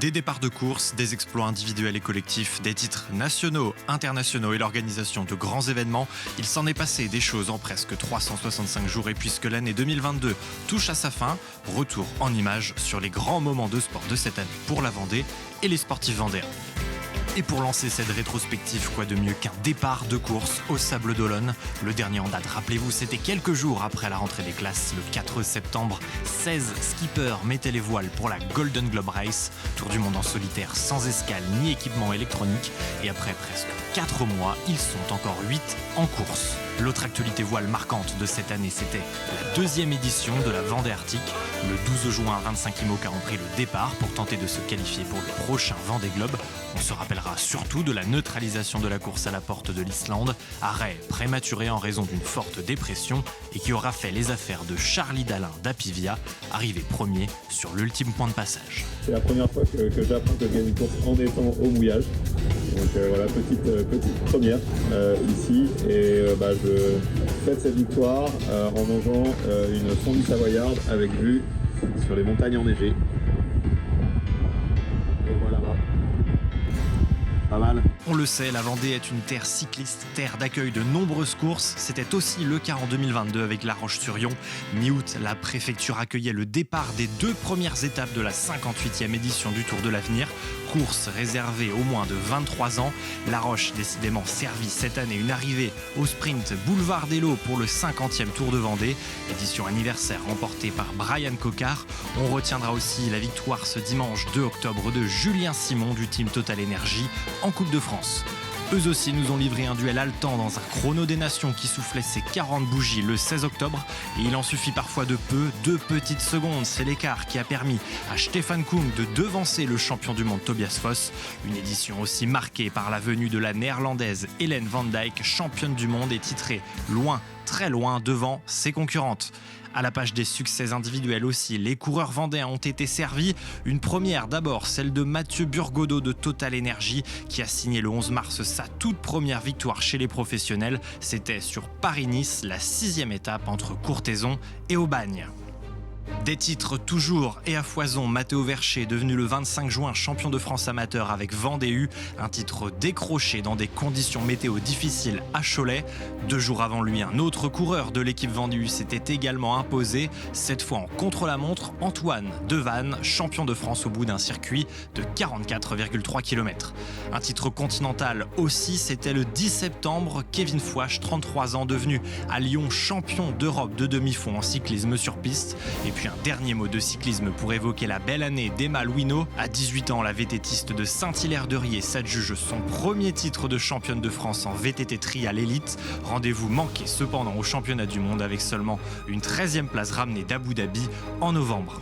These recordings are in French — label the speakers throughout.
Speaker 1: Des départs de course, des exploits individuels et collectifs, des titres nationaux, internationaux et l'organisation de grands événements, il s'en est passé des choses en presque 365 jours et puisque l'année 2022 touche à sa fin, retour en images sur les grands moments de sport de cette année pour la Vendée et les sportifs vendéens. Et pour lancer cette rétrospective, quoi de mieux qu'un départ de course au Sables d'Olonne. Le dernier en date, rappelez-vous, c'était quelques jours après la rentrée des classes, le 4 septembre. 16 skippers mettaient les voiles pour la Golden Globe Race, tour du monde en solitaire sans escale ni équipement électronique. Et après presque 4 mois, ils sont encore 8 en course. L'autre actualité voile marquante de cette année, c'était la deuxième édition de la Vendée Arctique. Le 12 juin, 25 IMOCA ont pris le départ pour tenter de se qualifier pour le prochain Vendée Globe. On se rappellera surtout de la neutralisation de la course à la porte de l'Islande, arrêt prématuré en raison d'une forte dépression et qui aura fait les affaires de Charlie Dalin d'Apivia, arrivé premier sur l'ultime point de passage.
Speaker 2: C'est la première fois que j'apprends que je gagne une course en étant au mouillage. Donc voilà, petite première ici. Et je fête cette victoire en mangeant une fondue savoyarde avec vue sur les montagnes enneigées. Et voilà. Pas mal.
Speaker 1: On le sait, la Vendée est une terre cycliste, terre d'accueil de nombreuses courses. C'était aussi le cas en 2022 avec La Roche-sur-Yon. Mi-août, la préfecture accueillait le départ des 2 premières étapes de la 58e édition du Tour de l'Avenir. Course réservée aux moins de 23 ans. La Roche, décidément servi cette année une arrivée au sprint Boulevard des Lots pour le 50e Tour de Vendée. Édition anniversaire remportée par Brian Coquard. On retiendra aussi la victoire ce dimanche 2 octobre de Julien Simon du team Total Energy en Coupe de France. Eux aussi nous ont livré un duel haletant dans un chrono des nations qui soufflait ses 40 bougies le 16 octobre. Et il en suffit parfois de peu, 2 petites secondes. C'est l'écart qui a permis à Stefan Koen de devancer le champion du monde Tobias Foss. Une édition aussi marquée par la venue de la néerlandaise Hélène Van Dijk, championne du monde et titrée loin, très loin devant ses concurrentes. À la page des succès individuels aussi, les coureurs vendéens ont été servis. Une première d'abord, celle de Mathieu Burgodeau de Total Energy qui a signé le 11 mars sa toute première victoire chez les professionnels. C'était sur Paris-Nice, la 6e étape entre Courthézon et Aubagne. Des titres toujours et à foison, Matteo Vercher devenu le 25 juin champion de France amateur avec Vendée U, un titre décroché dans des conditions météo difficiles à Cholet. 2 jours avant lui, un autre coureur de l'équipe Vendée U s'était également imposé, cette fois en contre-la-montre, Antoine Devanne, champion de France au bout d'un circuit de 44,3 km. Un titre continental aussi, c'était le 10 septembre, Kevin Fouache, 33 ans, devenu à Lyon champion d'Europe de demi-fond en cyclisme sur piste. Et puis un dernier mot de cyclisme pour évoquer la belle année d'Emma Louineau. À 18 ans, la VTTiste de Saint-Hilaire-de-Riez s'adjuge son premier titre de championne de France en VTT Trial Elite. Rendez-vous manqué cependant au championnat du monde avec seulement une 13e place ramenée d'Abu Dhabi en novembre.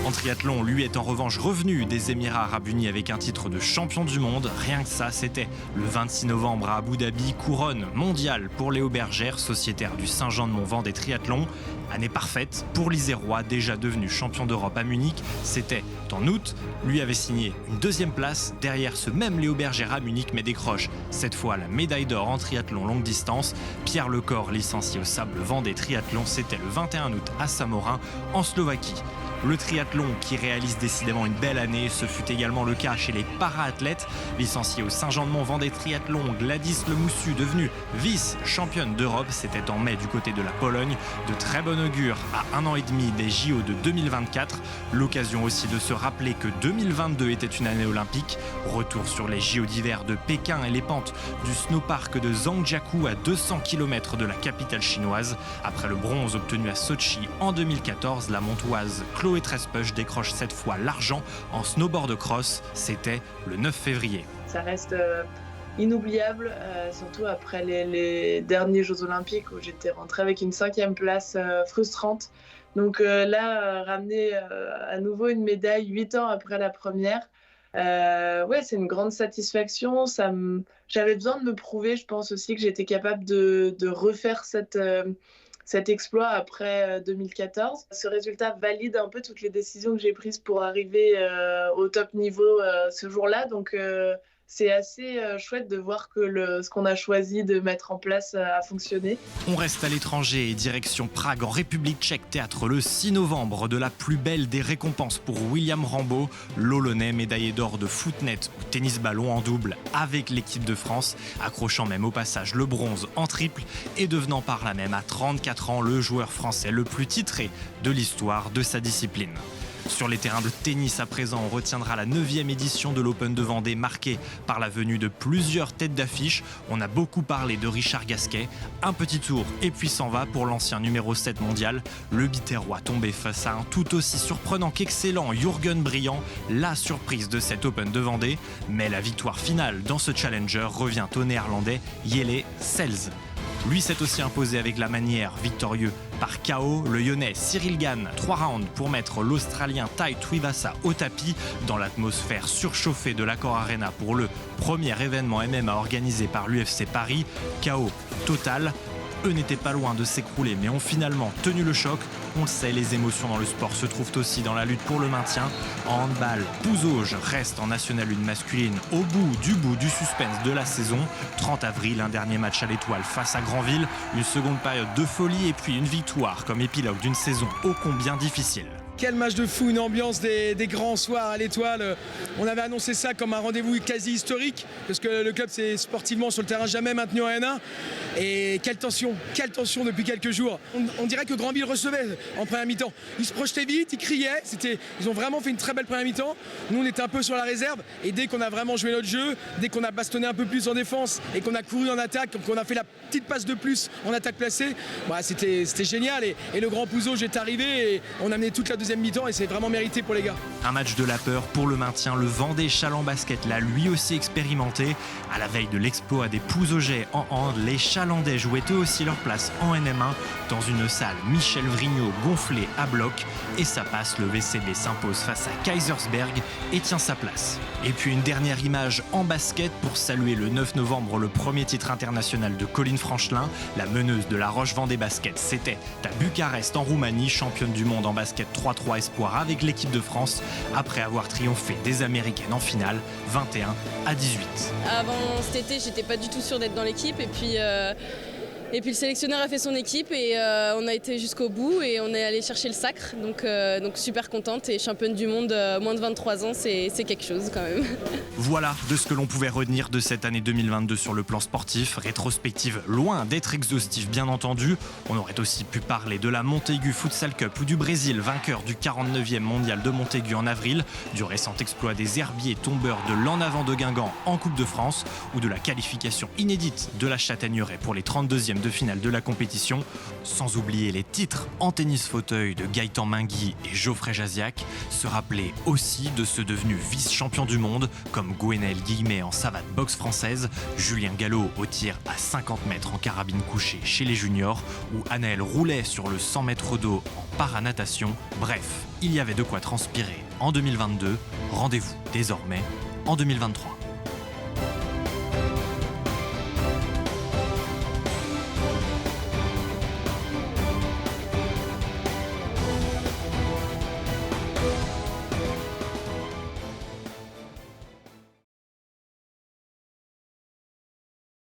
Speaker 1: En triathlon, lui est en revanche revenu des Émirats Arabes Unis avec un titre de champion du monde. Rien que ça, c'était le 26 novembre à Abu Dhabi, couronne mondiale pour Léo Bergère, sociétaire du Saint-Jean-de-Mont-Vendée Triathlon. Année parfaite pour l'Isérois, déjà devenu champion d'Europe à Munich. C'était en août, lui avait signé une 2e place derrière ce même Léo Bergère à Munich, mais décroche cette fois la médaille d'or en triathlon longue distance. Pierre Lecor, licencié au Sable Vendée Triathlon, c'était le 21 août à Samorin, en Slovaquie. Le triathlon qui réalise décidément une belle année, ce fut également le cas chez les para-athlètes. Licenciée au Saint-Jean-de-Mont-Vendée Triathlon, Gladys Lemoussu, devenue vice-championne d'Europe, c'était en mai du côté de la Pologne. De très bon augure à 1 an et demi des JO de 2024. L'occasion aussi de se rappeler que 2022 était une année olympique. Retour sur les JO d'hiver de Pékin et les pentes du snowpark de Zhangjiakou à 200 km de la capitale chinoise. Après le bronze obtenu à Sochi en 2014, la montoise Chloé Trespech décroche cette fois l'argent en snowboard cross. C'était le 9 février.
Speaker 3: Ça reste inoubliable, surtout après les derniers Jeux Olympiques où j'étais rentrée avec une 5e place frustrante. Donc là, ramener à nouveau une médaille 8 ans après la première, c'est une grande satisfaction. J'avais besoin de me prouver, je pense aussi que j'étais capable de refaire cet exploit après 2014. Ce résultat valide un peu toutes les décisions que j'ai prises pour arriver au top niveau ce jour-là. Donc c'est assez chouette de voir que ce qu'on a choisi de mettre en place a fonctionné.
Speaker 1: On reste à l'étranger et direction Prague en République tchèque, théâtre le 6 novembre de la plus belle des récompenses pour William Rambo, l'Olonnais médaillé d'or de footnet ou tennis ballon en double avec l'équipe de France, accrochant même au passage le bronze en triple et devenant par là même à 34 ans le joueur français le plus titré de l'histoire de sa discipline. Sur les terrains de tennis à présent, on retiendra la 9e édition de l'Open de Vendée marquée par la venue de plusieurs têtes d'affiche. On a beaucoup parlé de Richard Gasquet. Un petit tour et puis s'en va pour l'ancien numéro 7 mondial. Le Biterrois tombé face à un tout aussi surprenant qu'excellent Jürgen Briand, la surprise de cet Open de Vendée. Mais la victoire finale dans ce challenger revient au néerlandais Jelle Sels. Lui s'est aussi imposé avec la manière, victorieux par KO, le Lyonnais Cyril Gane, 3 rounds pour mettre l'Australien Tai Tuivasa au tapis dans l'atmosphère surchauffée de l'Accor Arena pour le premier événement MMA organisé par l'UFC Paris. KO total. Eux n'étaient pas loin de s'écrouler mais ont finalement tenu le choc. On le sait, les émotions dans le sport se trouvent aussi dans la lutte pour le maintien. En handball, Pouzauges reste en National 1 masculine au bout du suspense de la saison. 30 avril, un dernier match à l'Étoile face à Granville, une seconde période de folie et puis une victoire comme épilogue d'une saison ô combien difficile.
Speaker 4: Quel match de fou, une ambiance des grands soirs à l'Étoile. On avait annoncé ça comme un rendez-vous quasi historique parce que le club s'est sportivement sur le terrain jamais maintenu en N1. Et quelle tension depuis quelques jours. On dirait que Granville recevait en première mi-temps. Ils se projetaient vite, ils criaient. Ils ont vraiment fait une très belle première mi-temps. Nous, on était un peu sur la réserve. Et dès qu'on a vraiment joué notre jeu, dès qu'on a bastonné un peu plus en défense et qu'on a couru en attaque, qu'on a fait la petite passe de plus en attaque placée, c'était génial. Et le grand Pouzauges est arrivé et on a amené toute la deuxième mi-temps et c'est vraiment mérité pour les gars.
Speaker 1: Un match de la peur pour le maintien. Le Vendée Chaland Basket l'a lui aussi expérimenté. À la veille de l'exploit des Pouzaugais en hand, les Chalandais jouaient eux aussi leur place en NM1 dans une salle Michel Vrignot gonflée à bloc. Et ça passe, le VCB s'impose face à Kaisersberg et tient sa place. Et puis une dernière image en basket pour saluer le 9 novembre le premier titre international de Colline Franchelin. La meneuse de la Roche Vendée Basket, c'était à Bucarest en Roumanie, championne du monde en basket 3-3 espoir avec l'équipe de France après avoir triomphé des Américaines en finale 21-18.
Speaker 5: Avant cet été, j'étais pas du tout sûre d'être dans l'équipe et puis le sélectionneur a fait son équipe et on a été jusqu'au bout et on est allé chercher le sacre. Donc super contente et championne du monde moins de 23 ans, c'est quelque chose quand même.
Speaker 1: Voilà de ce que l'on pouvait retenir de cette année 2022 sur le plan sportif. Rétrospective loin d'être exhaustive bien entendu. On aurait aussi pu parler de la Montaigu Futsal Cup ou du Brésil, vainqueur du 49e mondial de Montaigu en avril, du récent exploit des herbiers tombeurs de l'En Avant de Guingamp en Coupe de France ou de la qualification inédite de la Châtaigneraie pour les 32e de finale de la compétition, sans oublier les titres en tennis fauteuil de Gaëtan Mingui et Geoffrey Jaziac, se rappeler aussi de ceux devenus vice-champions du monde comme Gwenaël Guillemet en savate boxe française, Julien Gallo au tir à 50 mètres en carabine couchée chez les juniors ou Anaël Roulet sur le 100 mètres d'eau en paranatation. Bref, il y avait de quoi transpirer en 2022. Rendez-vous désormais en 2023.